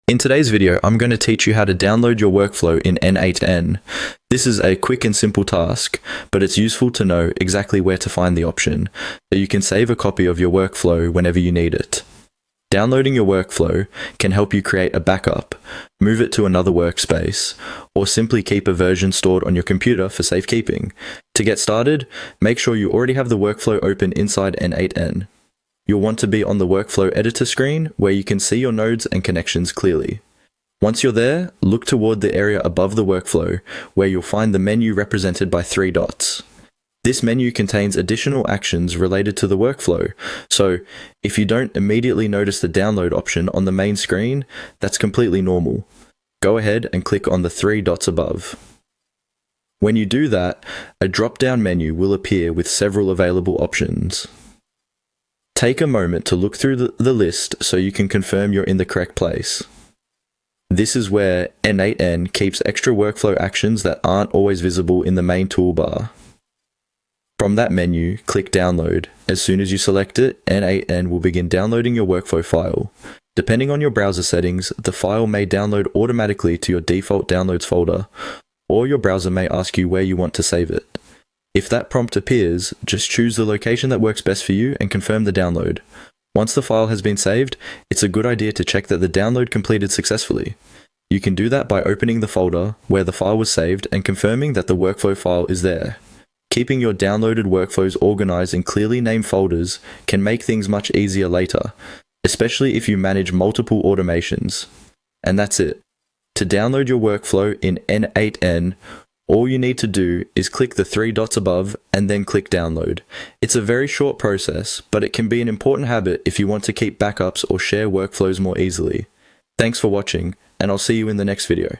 In today's video, I'm going to teach you how to download your workflow in n8n. This is a quick and simple task, but it's useful to know exactly where to find the option, so you can save a copy of your workflow whenever you need it. Downloading your workflow can help you create a backup, move it to another workspace, or simply keep a version stored on your computer for safekeeping. To get started, make sure you already have the workflow open inside n8n. You'll want to be on the workflow editor screen where you can see your nodes and connections clearly. Once you're there, look toward the area above the workflow where you'll find the menu represented by 3 dots. This menu contains additional actions related to the workflow, so if you don't immediately notice the download option on the main screen, that's completely normal. Go ahead and click on the 3 dots above. When you do that, a drop-down menu will appear with several available options. Take a moment to look through the list so you can confirm you're in the correct place. This is where n8n keeps extra workflow actions that aren't always visible in the main toolbar. From that menu, click Download. As soon as you select it, n8n will begin downloading your workflow file. Depending on your browser settings, the file may download automatically to your default downloads folder, or your browser may ask you where you want to save it. If that prompt appears, just choose the location that works best for you and confirm the download. Once the file has been saved, it's a good idea to check that the download completed successfully. You can do that by opening the folder where the file was saved and confirming that the workflow file is there. Keeping your downloaded workflows organized in clearly named folders can make things much easier later, especially if you manage multiple automations. And that's it. To download your workflow in n8n, all you need to do is click the 3 dots above and then click Download. It's a very short process, but it can be an important habit if you want to keep backups or share workflows more easily. Thanks for watching, and I'll see you in the next video.